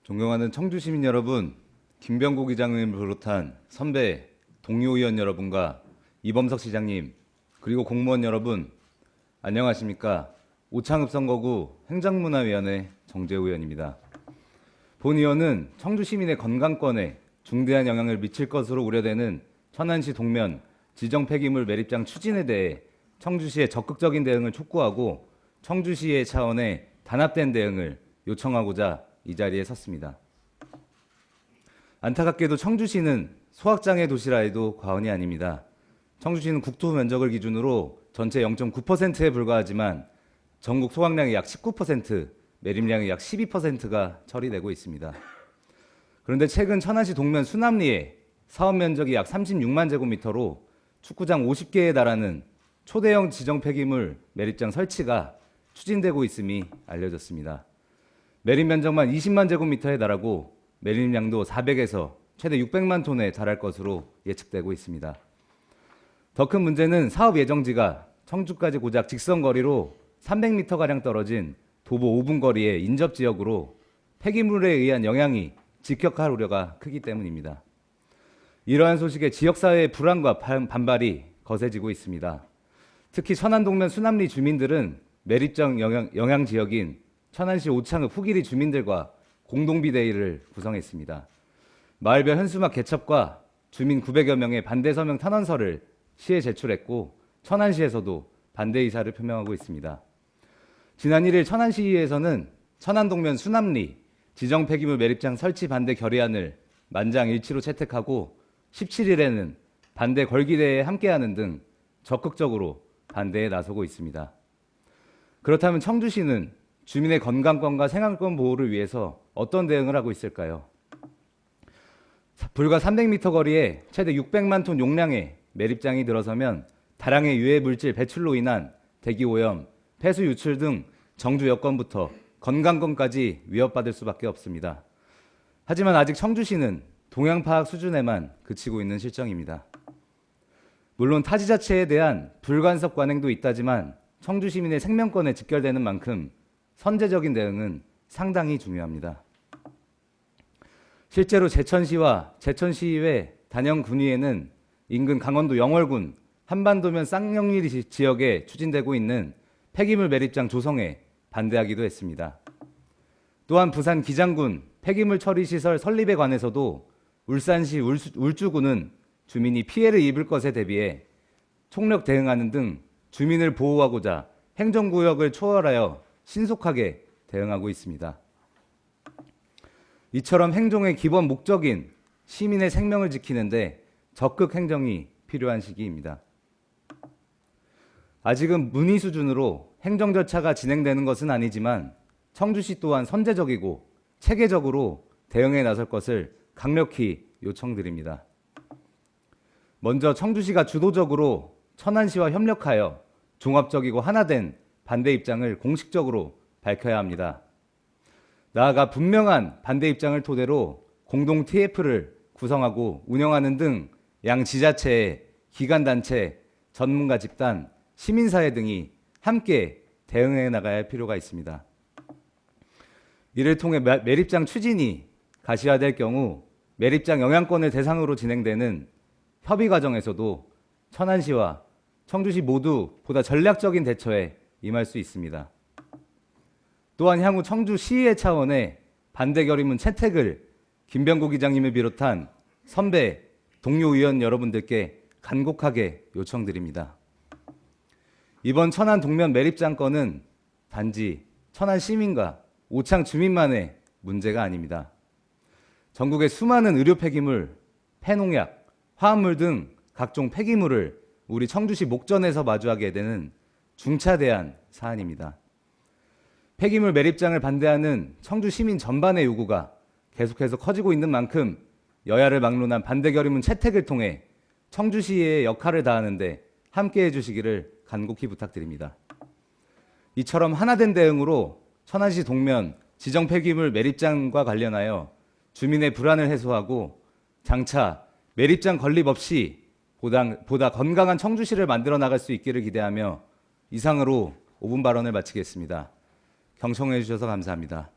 존경하는 청주 시민 여러분, 김병국 의장님을 비롯한 선배, 동료 의원 여러분과 이범석 시장님, 그리고 공무원 여러분, 안녕하십니까? 오창읍 선거구 행정문화위원회 정재우 의원입니다. 본 의원은 청주 시민의 건강권에 중대한 영향을 미칠 것으로 우려되는 천안시 동면 지정 폐기물 매립장 추진에 대해 청주시의 적극적인 대응을 촉구하고 청주시의 차원의 단합된 대응을 요청하고자 이 자리에 섰습니다. 안타깝게도 청주시는 소확장의 도시라 해도 과언이 아닙니다. 청주시는 국토 면적을 기준으로 전체 0.9%에 불과하지만 전국 소각량의 약 19%, 매립량의 약 12%가 처리되고 있습니다. 그런데 최근 천안시 동면 수남리에 사업 면적이 약 36만 제곱미터로 축구장 50개에 달하는 초대형 지정 폐기물 매립장 설치가 추진되고 있음이 알려졌습니다. 매립 면적만 20만 제곱미터에 달하고 매립량도 400에서 최대 600만 톤에 달할 것으로 예측되고 있습니다. 더 큰 문제는 사업 예정지가 청주까지 고작 직선 거리로 300m가량 떨어진 도보 5분 거리의 인접 지역으로 폐기물에 의한 영향이 직격할 우려가 크기 때문입니다. 이러한 소식에 지역사회의 불안과 반발이 거세지고 있습니다. 특히 천안동면 수남리 주민들은 매립장 영향 지역인 천안시 오창읍 후기리 주민들과 공동비대위를 구성했습니다. 마을별 현수막 개첩과 주민 900여 명의 반대 서명 탄원서를 시에 제출했고 천안시에서도 반대 의사를 표명하고 있습니다. 지난 1일 천안시의회에서는 천안동면 수남리 지정 폐기물 매립장 설치 반대 결의안을 만장일치로 채택하고 17일에는 반대 걸기대회에 함께하는 등 적극적으로 반대에 나서고 있습니다. 그렇다면 청주시는 주민의 건강권과 생활권 보호를 위해서 어떤 대응을 하고 있을까요? 불과 300m 거리에 최대 600만 톤 용량의 매립장이 들어서면 다량의 유해 물질 배출로 인한 대기오염, 폐수 유출 등 정주 여건부터 건강권까지 위협받을 수밖에 없습니다. 하지만 아직 청주시는 동향 파악 수준에만 그치고 있는 실정입니다. 물론 타지 자체에 대한 불간섭 관행도 있다지만 청주 시민의 생명권에 직결되는 만큼 선제적인 대응은 상당히 중요합니다. 실제로 제천시와 제천시의회 단영군위에는 인근 강원도 영월군 한반도면 쌍용리 지역에 추진되고 있는 폐기물 매립장 조성에 반대하기도 했습니다. 또한 부산 기장군 폐기물 처리시설 설립에 관해서도 울산시 울주군은 주민이 피해를 입을 것에 대비해 총력 대응하는 등 주민을 보호하고자 행정구역을 초월하여 신속하게 대응하고 있습니다. 이처럼 행정의 기본 목적인 시민의 생명을 지키는데 적극 행정이 필요한 시기입니다. 아직은 문의 수준으로 행정 절차가 진행되는 것은 아니지만 청주시 또한 선제적이고 체계적으로 대응에 나설 것을 강력히 요청드립니다. 먼저 청주시가 주도적으로 천안시와 협력하여 종합적이고 하나된 반대 입장을 공식적으로 밝혀야 합니다. 나아가 분명한 반대 입장을 토대로 공동 TF를 구성하고 운영하는 등 양 지자체, 기관단체, 전문가 집단, 시민사회 등이 함께 대응해 나가야 할 필요가 있습니다. 이를 통해 매립장 추진이 가시화될 경우 매립장 영향권을 대상으로 진행되는 협의 과정에서도 천안시와 청주시 모두 보다 전략적인 대처에 임할 수 있습니다. 또한 향후 청주시의회 차원의 반대 결의문 채택을 김병국 의장님을 비롯한 선배, 동료 의원 여러분들께 간곡하게 요청드립니다. 이번 천안 동면 매립장 건은 단지 천안 시민과 오창 주민만의 문제가 아닙니다. 전국의 수많은 의료 폐기물, 폐농약, 화합물 등 각종 폐기물을 우리 청주시 목전에서 마주하게 되는 중차대한 사안입니다. 폐기물 매립장을 반대하는 청주 시민 전반의 요구가 계속해서 커지고 있는 만큼 여야를 막론한 반대 결의문 채택을 통해 청주시의 역할을 다하는데 함께해 주시기를 간곡히 부탁드립니다. 이처럼 하나된 대응으로 천안시 동면 지정 폐기물 매립장과 관련하여 주민의 불안을 해소하고 장차 매립장 건립 없이 보다 건강한 청주시를 만들어 나갈 수 있기를 기대하며 이상으로 5분 발언을 마치겠습니다. 경청해 주셔서 감사합니다.